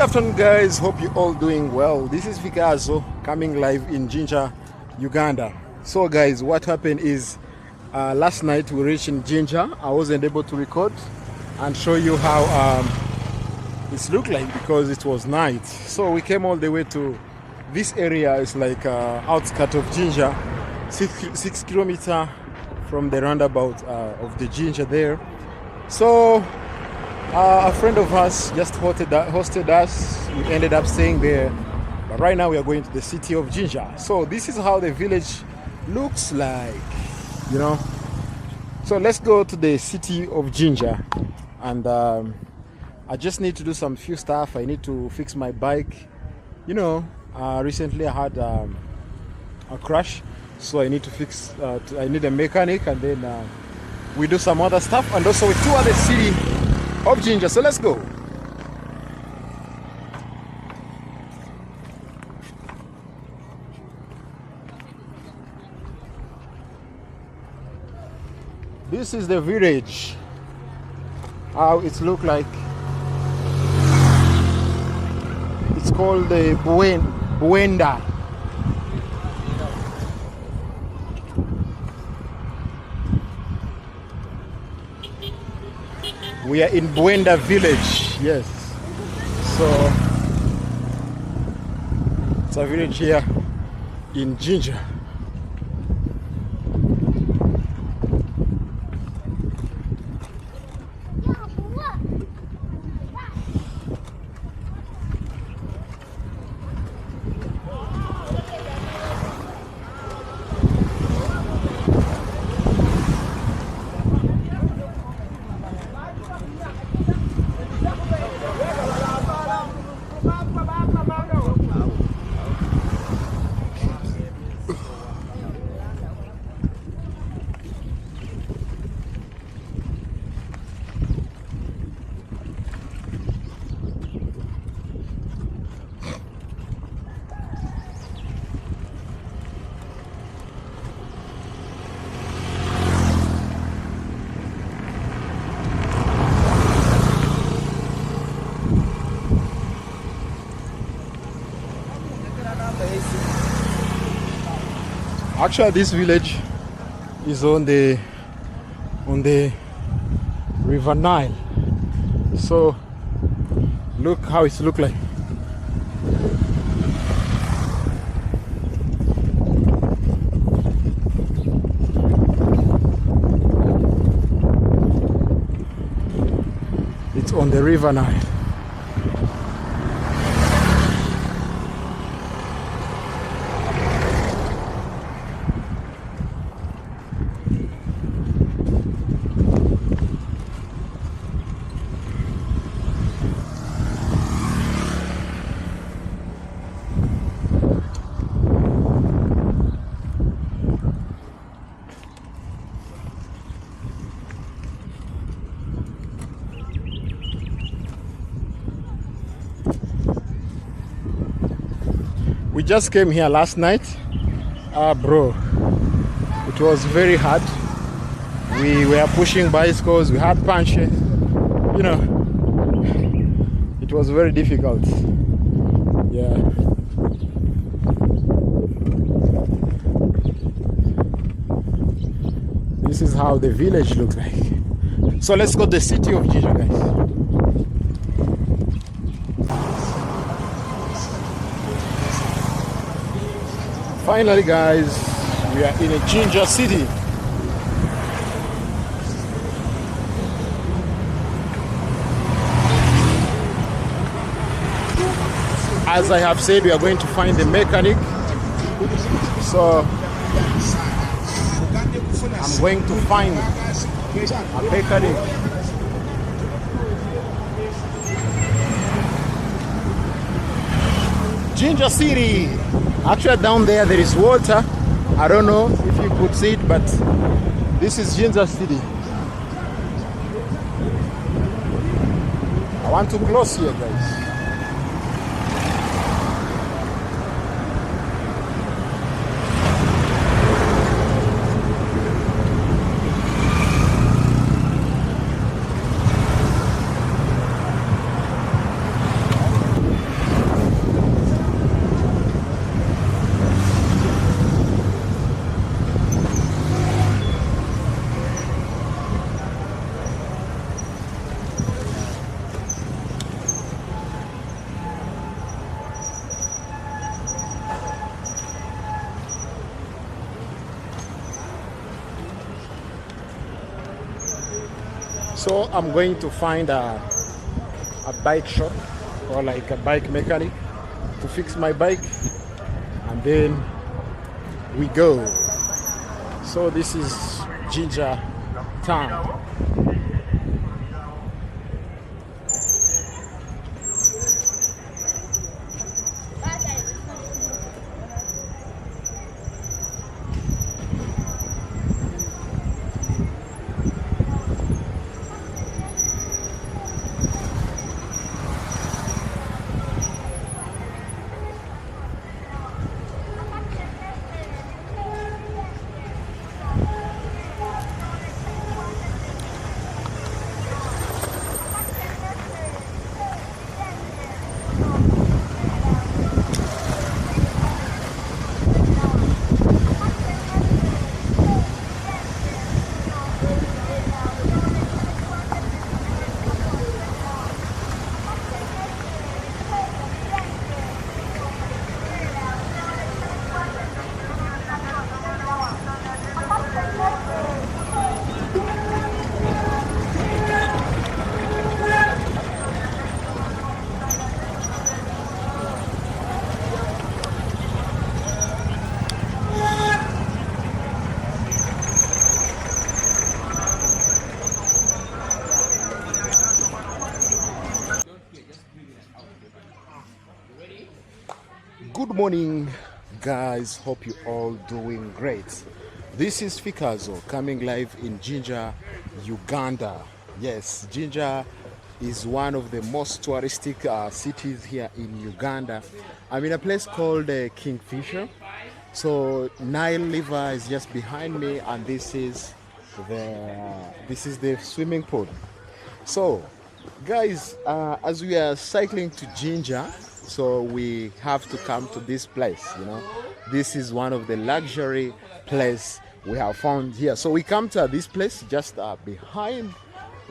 afternoon, guys. Hope you all doing well. This is Vikazo coming live in Jinja, Uganda. So guys, what happened is last night we reached in Jinja. I wasn't able to record and show you how it looked like because it was night. So we came all the way to this area. It's like outskirts of Jinja, 6 kilometers from the roundabout of the Jinja there. So a friend of us just hosted us. We ended up staying there, but right now we are going to the city of Jinja. So this is how the village looks like, you know. So let's go to the city of Jinja, and I just need to do some few stuff. I need to fix my bike, you know. Recently I had a crash, so I need to fix I need a mechanic, and then we do some other stuff, and also we tour the city of Jinja. So let's go. This is the village, how it look like. It's called the Buenda. We are in Buenda village, yes. So it's a village here in Jinja. Actually, this village is on the River Nile. So look how it looks like. It's on the River Nile. We just came here last night. Bro, it was very hard. We were pushing bicycles, we had punches, you know. It was very difficult. Yeah. This is how the village looks like. So let's go to the city of Jinja, guys. Finally, guys, we are in a Jinja city. As I have said, we are going to find the mechanic. So I'm going to find a mechanic. Jinja city. Actually, down there is water. I don't know if you could see it, but this is Jinja city. I want to close here, guys. So I'm going to find a bike shop or like a bike mechanic to fix my bike, and then we go. So this is Jinja town. Good morning, guys. Hope you all doing great. This is Fikazo coming live in Jinja, Uganda. Yes, Jinja is one of the most touristic cities here in Uganda. I'm in a place called Kingfisher. So Nile River is just behind me, and this is the swimming pool. So, guys, as we are cycling to Jinja, so we have to come to this place. This is one of the luxury place we have found here. So we come to this place just behind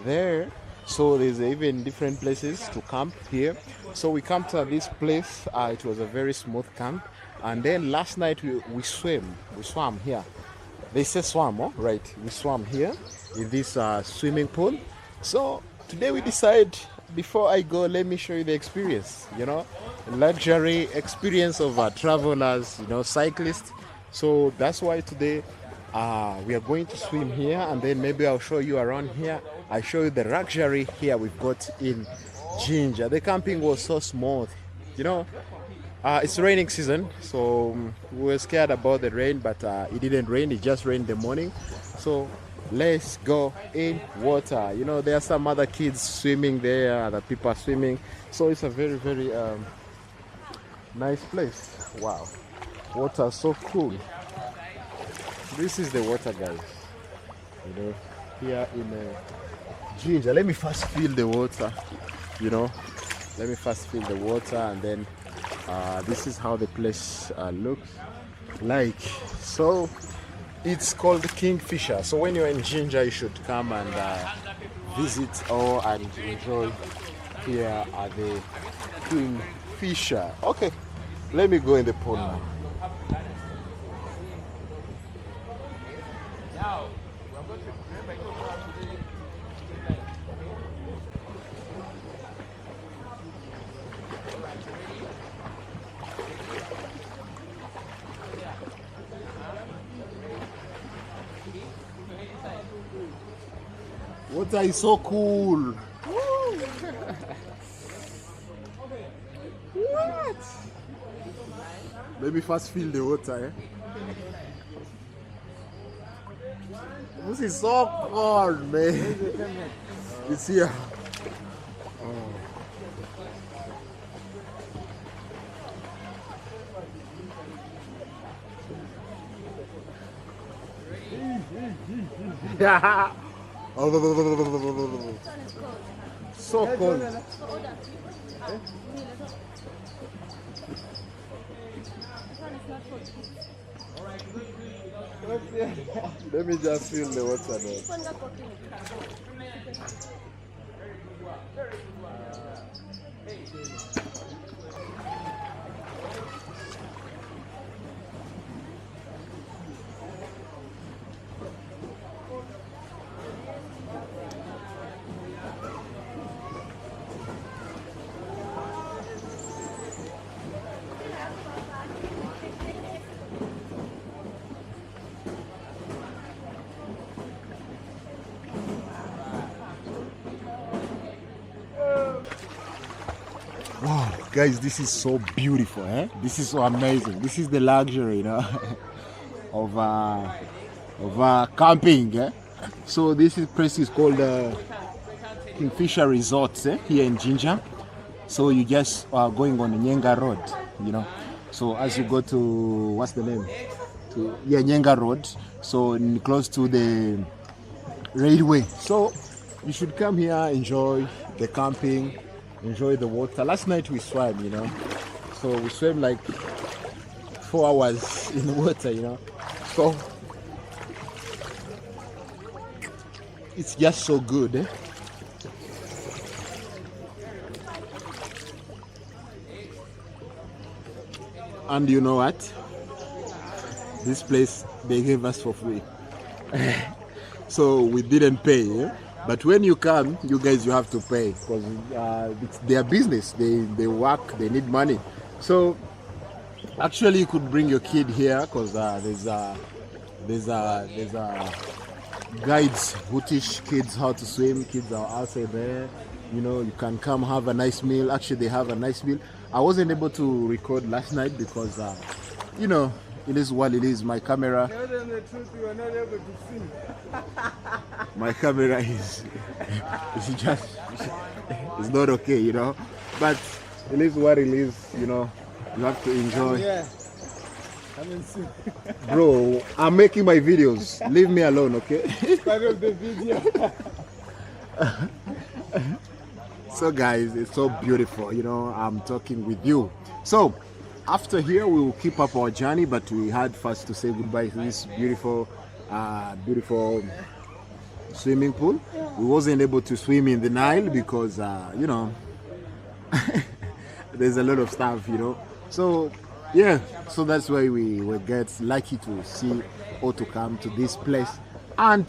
there. So there's even different places to camp here. So we come to this place. It was a very smooth camp, and then last night we swam here. They say swam, oh? Right? We swam here in this swimming pool. So today we decide, before I go, let me show you the experience, luxury experience of travelers, cyclists. So that's why today we are going to swim here, and then maybe I'll show you around here. I show you the luxury here we've got in Jinja. The camping was so smooth, it's raining season, so we were scared about the rain, but it didn't rain. It just rained in the morning. So let's go in water. There are some other kids swimming there, other people are swimming. So it's a very, very nice place. Wow, water so cool. This is the water, guys. Here in Jinja. Let me first feel the water. Let me first feel the water, and then this is how the place looks like. So it's called Kingfisher. So when you're in Jinja, you should come and visit and enjoy here at the Kingfisher. Okay, let me go in the pool now. Water is so cool. What? Let me first feel the water. This is so cold, man. It's here. Yeah. So cold. Let me just feel the water now. Guys, this is so beautiful, eh? This is so amazing. This is the luxury, you know, of camping, eh? So this place is called Fisher Resorts, eh? Here in Jinja. So you just are going on Nyenga Road, you know. So as you go to, what's the name? Nyenga Road. So close to the railway. So you should come here, enjoy the camping, enjoy the water. Last night we swam, you know. So we swam like 4 hours in the water, you know. So it's just so good, eh? And you know what? This place they gave us for free. So we didn't pay, eh? But when you come, you guys, you have to pay because it's their business. They work, they need money. So actually you could bring your kid here because there's guides who teach kids how to swim. Kids are outside there, you know. You can come have a nice meal. Actually they have a nice meal. I wasn't able to record last night because you know, it is what it is. My camera, my camera is it's not okay, you know, but it is what it is, you know. You have to enjoy. Yeah. Bro, I'm making my videos. Leave me alone, okay? Part of the video. So guys, it's so beautiful, you know. I'm talking with you. So after here we will keep up our journey, but we had first to say goodbye to this beautiful beautiful swimming pool. We wasn't able to swim in the Nile because you know, there's a lot of stuff, you know. So yeah, so that's why we get lucky to see or to come to this place, and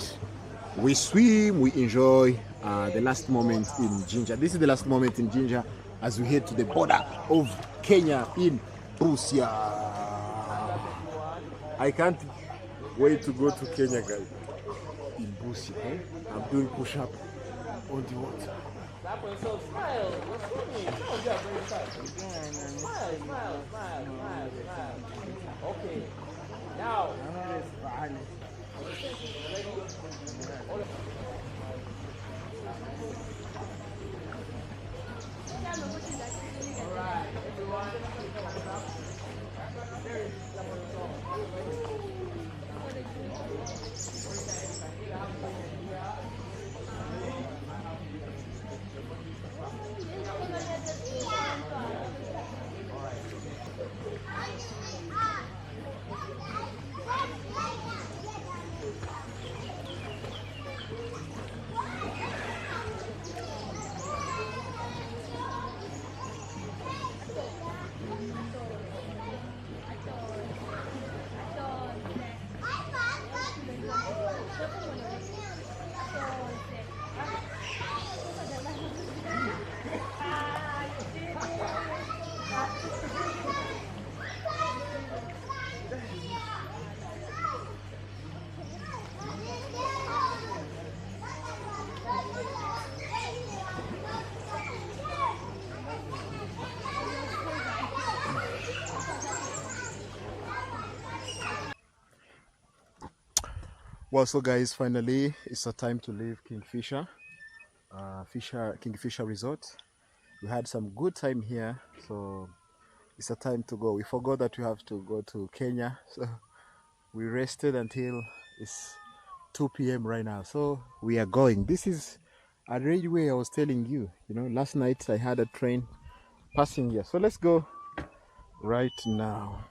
we swim, we enjoy the last moment in Jinja. This is the last moment in Jinja as we head to the border of Kenya in Busia. I can't wait to go to Kenya, guys. In Busia, eh? I'm doing push-up on the water. So smile. Okay. Now. Well, so guys, finally it's a time to leave Kingfisher Resort. We had some good time here, so it's a time to go. We forgot that we have to go to Kenya, so we rested until it's 2 p.m. right now. So we are going. This is a railway I was telling you. You know, last night I had a train passing here. So let's go right now.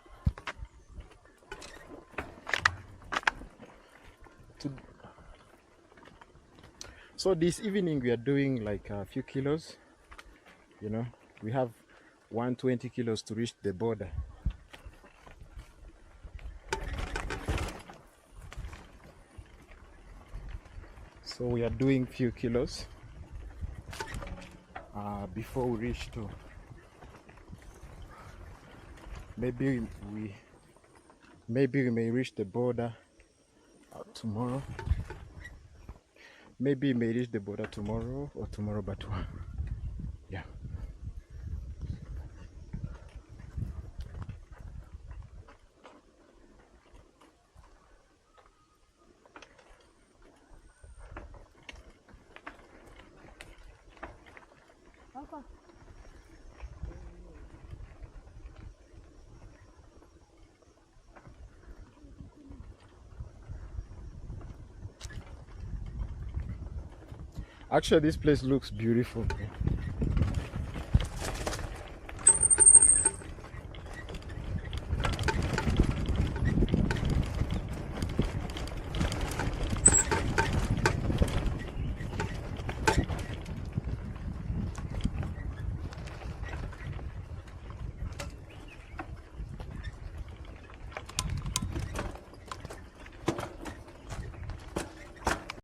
So this evening we are doing like a few kilos, you know. We have 120 kilos to reach the border. So we are doing few kilos before we reach to, maybe we may reach the border tomorrow. Maybe we may reach the border tomorrow or tomorrow, but yeah. Actually, this place looks beautiful.